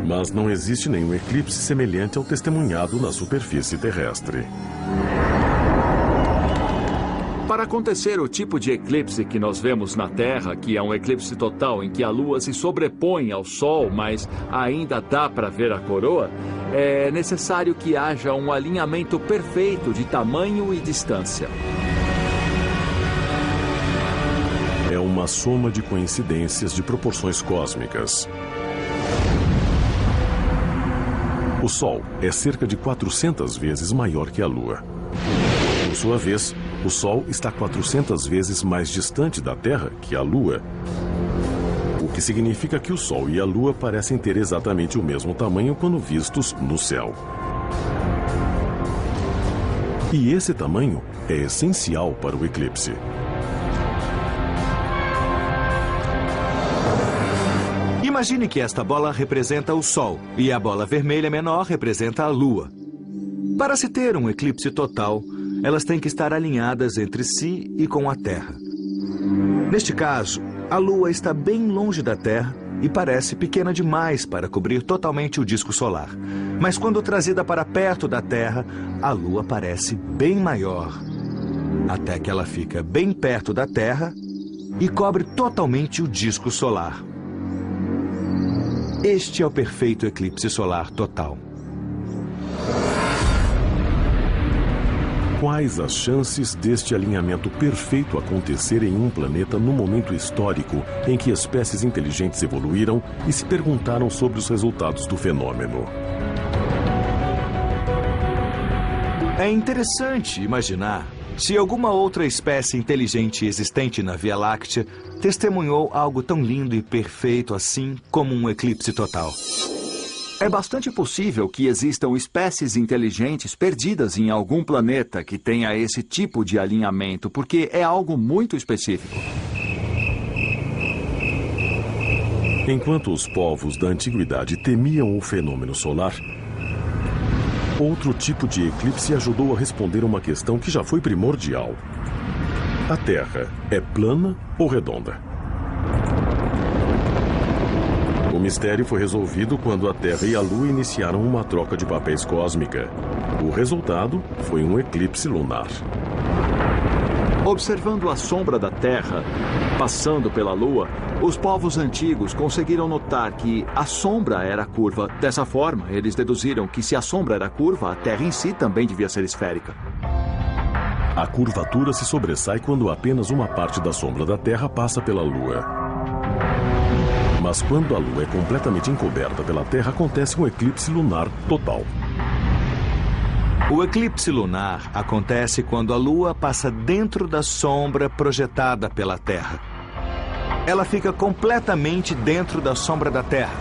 Mas não existe nenhum eclipse semelhante ao testemunhado na superfície terrestre. Para acontecer o tipo de eclipse que nós vemos na Terra, que é um eclipse total em que a Lua se sobrepõe ao Sol, mas ainda dá para ver a coroa, é necessário que haja um alinhamento perfeito de tamanho e distância. É uma soma de coincidências de proporções cósmicas. O Sol é cerca de 400 vezes maior que a Lua. Por sua vez, o Sol está 400 vezes mais distante da Terra que a Lua, o que significa que o Sol e a Lua parecem ter exatamente o mesmo tamanho quando vistos no céu. E esse tamanho é essencial para o eclipse. Imagine que esta bola representa o Sol e a bola vermelha menor representa a Lua. Para se ter um eclipse total, elas têm que estar alinhadas entre si e com a Terra. Neste caso, a Lua está bem longe da Terra e parece pequena demais para cobrir totalmente o disco solar. Mas quando trazida para perto da Terra, a Lua parece bem maior. Até que ela fica bem perto da Terra e cobre totalmente o disco solar. Este é o perfeito eclipse solar total. Quais as chances deste alinhamento perfeito acontecer em um planeta no momento histórico em que espécies inteligentes evoluíram e se perguntaram sobre os resultados do fenômeno? É interessante imaginar se alguma outra espécie inteligente existente na Via Láctea testemunhou algo tão lindo e perfeito assim como um eclipse total. É bastante possível que existam espécies inteligentes perdidas em algum planeta que tenha esse tipo de alinhamento, porque é algo muito específico. Enquanto os povos da antiguidade temiam o fenômeno solar, outro tipo de eclipse ajudou a responder uma questão que já foi primordial. A Terra é plana ou redonda? O mistério foi resolvido quando a Terra e a Lua iniciaram uma troca de papéis cósmica. O resultado foi um eclipse lunar. Observando a sombra da Terra passando pela Lua, os povos antigos conseguiram notar que a sombra era curva. Dessa forma, eles deduziram que se a sombra era curva, a Terra em si também devia ser esférica. A curvatura se sobressai quando apenas uma parte da sombra da Terra passa pela Lua. Mas quando a Lua é completamente encoberta pela Terra, acontece um eclipse lunar total. O eclipse lunar acontece quando a Lua passa dentro da sombra projetada pela Terra. Ela fica completamente dentro da sombra da Terra.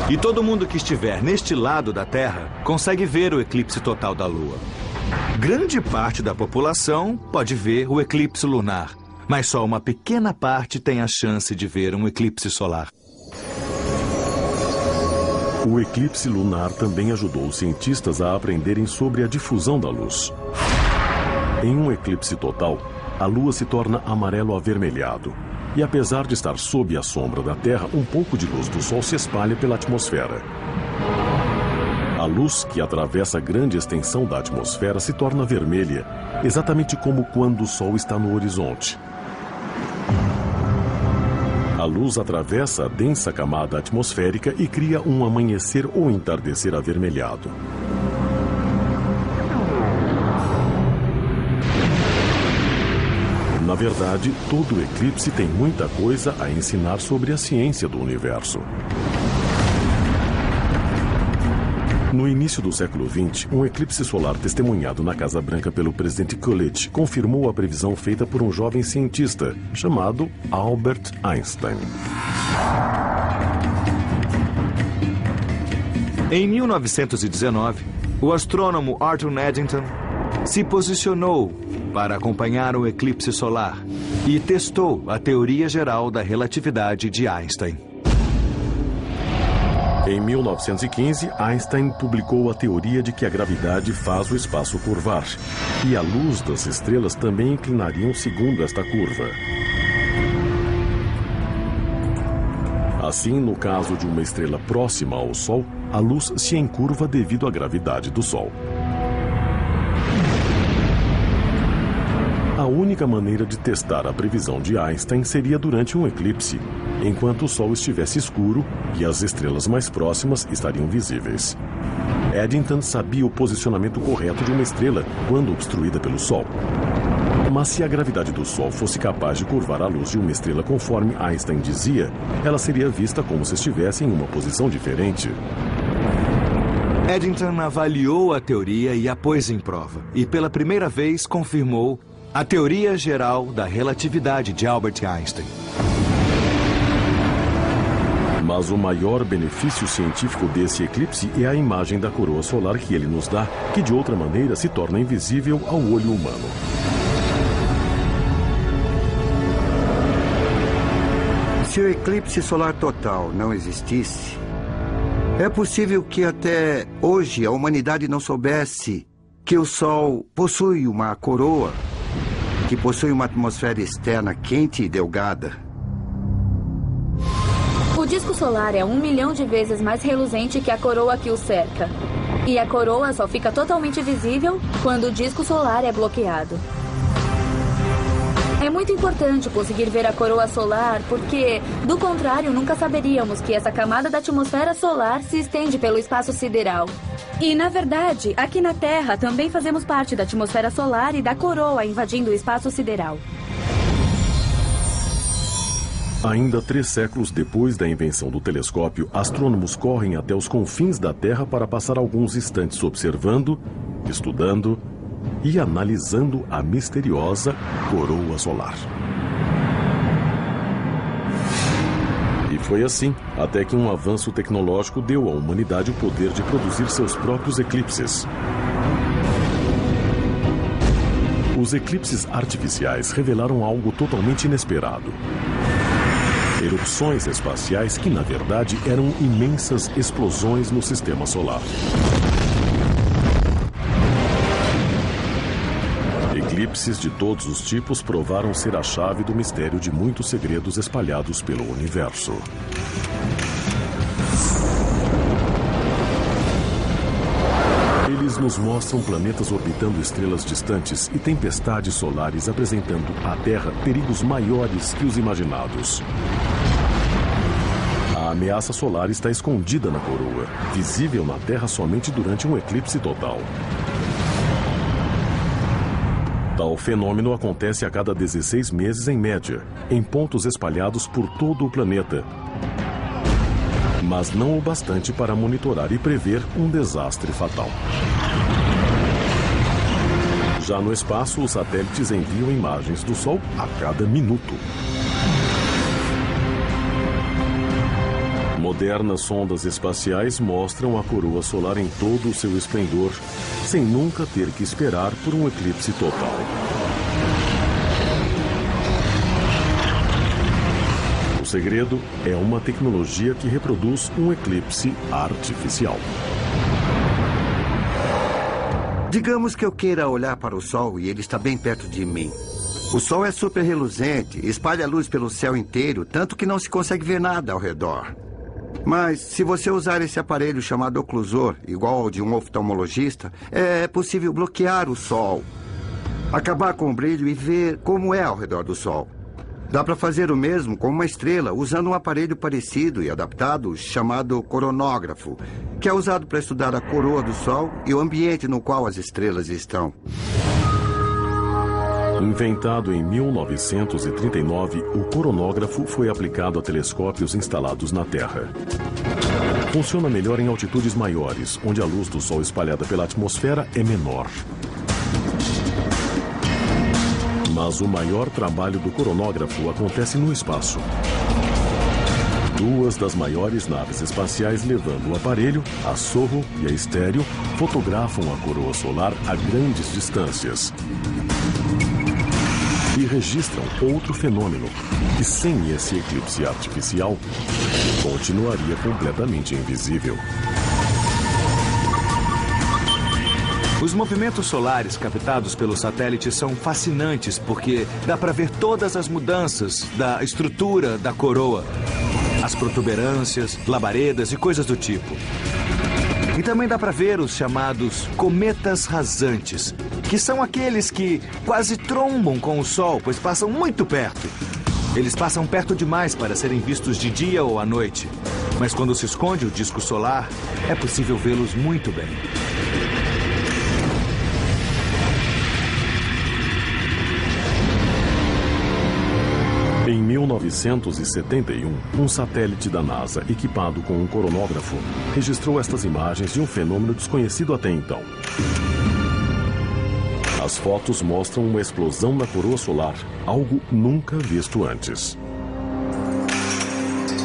E todo mundo que estiver neste lado da Terra consegue ver o eclipse total da Lua. Grande parte da população pode ver o eclipse lunar, mas só uma pequena parte tem a chance de ver um eclipse solar. O eclipse lunar também ajudou os cientistas a aprenderem sobre a difusão da luz. Em um eclipse total, a Lua se torna amarelo avermelhado. E apesar de estar sob a sombra da Terra, um pouco de luz do Sol se espalha pela atmosfera. A luz que atravessa grande extensão da atmosfera se torna vermelha, exatamente como quando o Sol está no horizonte. A luz atravessa a densa camada atmosférica e cria um amanhecer ou entardecer avermelhado. Na verdade, todo eclipse tem muita coisa a ensinar sobre a ciência do universo. No início do século XX, um eclipse solar testemunhado na Casa Branca pelo presidente Coolidge confirmou a previsão feita por um jovem cientista chamado Albert Einstein. Em 1919, o astrônomo Arthur Eddington se posicionou para acompanhar o eclipse solar e testou a teoria geral da relatividade de Einstein. Em 1915, Einstein publicou a teoria de que a gravidade faz o espaço curvar, e a luz das estrelas também inclinariam segundo esta curva. Assim, no caso de uma estrela próxima ao Sol, a luz se encurva devido à gravidade do Sol. A única maneira de testar a previsão de Einstein seria durante um eclipse, enquanto o Sol estivesse escuro e as estrelas mais próximas estariam visíveis. Eddington sabia o posicionamento correto de uma estrela quando obstruída pelo Sol. Mas se a gravidade do Sol fosse capaz de curvar a luz de uma estrela conforme Einstein dizia, ela seria vista como se estivesse em uma posição diferente. Eddington avaliou a teoria e a pôs em prova. E pela primeira vez confirmou a teoria geral da relatividade de Albert Einstein. Mas o maior benefício científico desse eclipse é a imagem da coroa solar que ele nos dá, que de outra maneira se torna invisível ao olho humano. Se o eclipse solar total não existisse, é possível que até hoje a humanidade não soubesse que o Sol possui uma coroa, que possui uma atmosfera externa quente e delgada. O disco solar é 1 milhão de vezes mais reluzente que a coroa que o cerca. E a coroa só fica totalmente visível quando o disco solar é bloqueado. É muito importante conseguir ver a coroa solar porque, do contrário, nunca saberíamos que essa camada da atmosfera solar se estende pelo espaço sideral. E, na verdade, aqui na Terra também fazemos parte da atmosfera solar e da coroa invadindo o espaço sideral. Ainda 3 séculos depois da invenção do telescópio, astrônomos correm até os confins da Terra para passar alguns instantes observando, estudando e analisando a misteriosa coroa solar. E foi assim, até que um avanço tecnológico deu à humanidade o poder de produzir seus próprios eclipses. Os eclipses artificiais revelaram algo totalmente inesperado. Erupções espaciais que, na verdade, eram imensas explosões no sistema solar. Eclipses de todos os tipos provaram ser a chave do mistério de muitos segredos espalhados pelo universo. Eles nos mostram planetas orbitando estrelas distantes e tempestades solares apresentando à Terra perigos maiores que os imaginados. A ameaça solar está escondida na coroa, visível na Terra somente durante um eclipse total. Tal fenômeno acontece a cada 16 meses em média, em pontos espalhados por todo o planeta. Mas não o bastante para monitorar e prever um desastre fatal. Já no espaço, os satélites enviam imagens do Sol a cada minuto. Modernas sondas espaciais mostram a coroa solar em todo o seu esplendor, sem nunca ter que esperar por um eclipse total. O segredo é uma tecnologia que reproduz um eclipse artificial. Digamos que eu queira olhar para o Sol e ele está bem perto de mim. O Sol é super reluzente, espalha luz pelo céu inteiro, tanto que não se consegue ver nada ao redor. Mas, se você usar esse aparelho chamado oclusor, igual ao de um oftalmologista, é possível bloquear o Sol, acabar com o brilho e ver como é ao redor do Sol. Dá para fazer o mesmo com uma estrela, usando um aparelho parecido e adaptado chamado coronógrafo, que é usado para estudar a coroa do Sol e o ambiente no qual as estrelas estão. Inventado em 1939, o coronógrafo foi aplicado a telescópios instalados na Terra. Funciona melhor em altitudes maiores, onde a luz do Sol espalhada pela atmosfera é menor. Mas o maior trabalho do coronógrafo acontece no espaço. 2 das maiores naves espaciais levando o aparelho, a Soho e a Estéreo, fotografam a coroa solar a grandes distâncias. E registram outro fenômeno, que sem esse eclipse artificial, continuaria completamente invisível. Os movimentos solares captados pelos satélites são fascinantes porque dá para ver todas as mudanças da estrutura da coroa. A as protuberâncias, labaredas e coisas do tipo. E também dá para ver os chamados cometas rasantes, que são aqueles que quase trombam com o Sol, pois passam muito perto. Eles passam perto demais para serem vistos de dia ou à noite. Mas quando se esconde o disco solar, é possível vê-los muito bem. Em 1971, um satélite da NASA, equipado com um coronógrafo, registrou estas imagens de um fenômeno desconhecido até então. As fotos mostram uma explosão na coroa solar, algo nunca visto antes.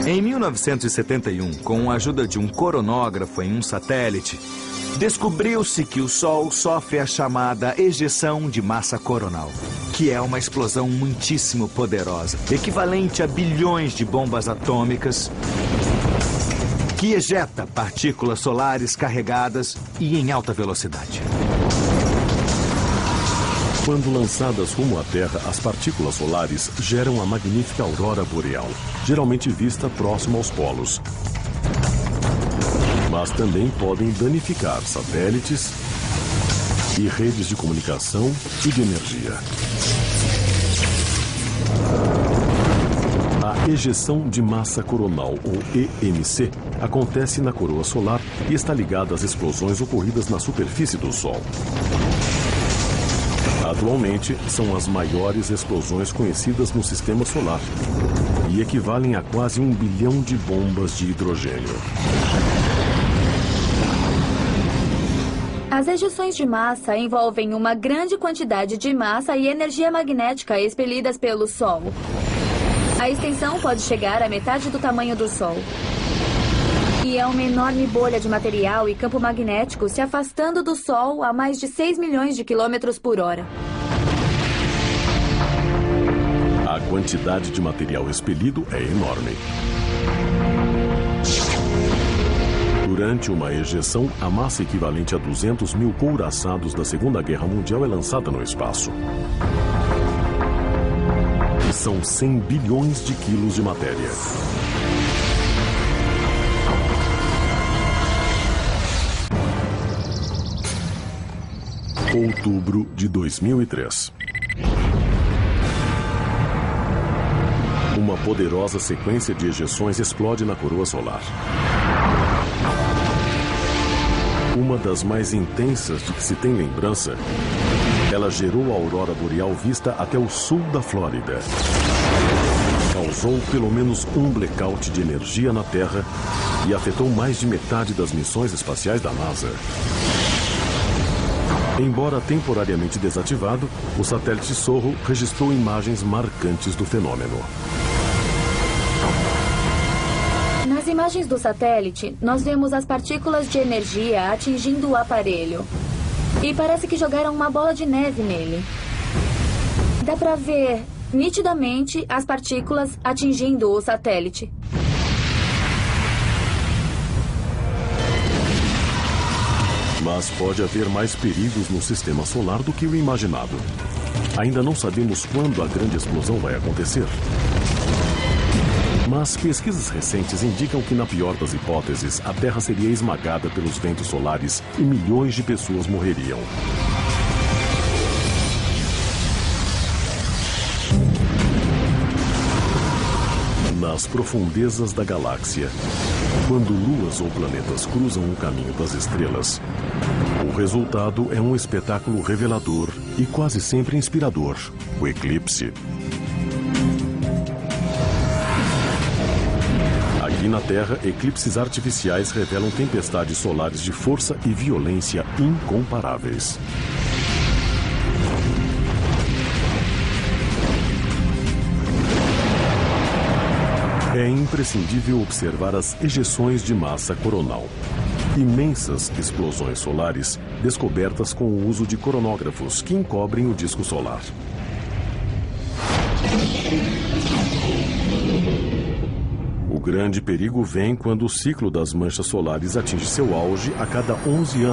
Em 1971, com a ajuda de um coronógrafo em um satélite, descobriu-se que o Sol sofre a chamada ejeção de massa coronal, que é uma explosão muitíssimo poderosa, equivalente a bilhões de bombas atômicas, que ejeta partículas solares carregadas e em alta velocidade. Quando lançadas rumo à Terra, as partículas solares geram a magnífica aurora boreal, geralmente vista próximo aos polos. Mas também podem danificar satélites e redes de comunicação e de energia. A ejeção de massa coronal, ou EMC, acontece na coroa solar e está ligada às explosões ocorridas na superfície do Sol. Atualmente, são as maiores explosões conhecidas no sistema solar e equivalem a quase 1 bilhão de bombas de hidrogênio. As ejeções de massa envolvem uma grande quantidade de massa e energia magnética expelidas pelo Sol. A extensão pode chegar à metade do tamanho do Sol. E é uma enorme bolha de material e campo magnético se afastando do Sol a mais de 6 milhões de quilômetros por hora. A quantidade de material expelido é enorme. Durante uma ejeção, a massa equivalente a 200 mil couraçados da Segunda Guerra Mundial é lançada no espaço. São 100 bilhões de quilos de matéria. Outubro de 2003. Uma poderosa sequência de ejeções explode na coroa solar. Uma das mais intensas de que se tem lembrança, ela gerou a aurora boreal vista até o sul da Flórida. Causou pelo menos um blackout de energia na Terra e afetou mais de metade das missões espaciais da NASA. Embora temporariamente desativado, o satélite Sorro registrou imagens marcantes do fenômeno. Nas imagens do satélite, nós vemos as partículas de energia atingindo o aparelho. E parece que jogaram uma bola de neve nele. Dá pra ver nitidamente as partículas atingindo o satélite. Mas pode haver mais perigos no sistema solar do que o imaginado. Ainda não sabemos quando a grande explosão vai acontecer. Mas pesquisas recentes indicam que, na pior das hipóteses, a Terra seria esmagada pelos ventos solares e milhões de pessoas morreriam. Nas profundezas da galáxia, quando luas ou planetas cruzam o caminho das estrelas, o resultado é um espetáculo revelador e quase sempre inspirador: o eclipse. Aqui na Terra, eclipses artificiais revelam tempestades solares de força e violência incomparáveis. É imprescindível observar as ejeções de massa coronal. Imensas explosões solares descobertas com o uso de coronógrafos que encobrem o disco solar. O grande perigo vem quando o ciclo das manchas solares atinge seu auge a cada 11 anos.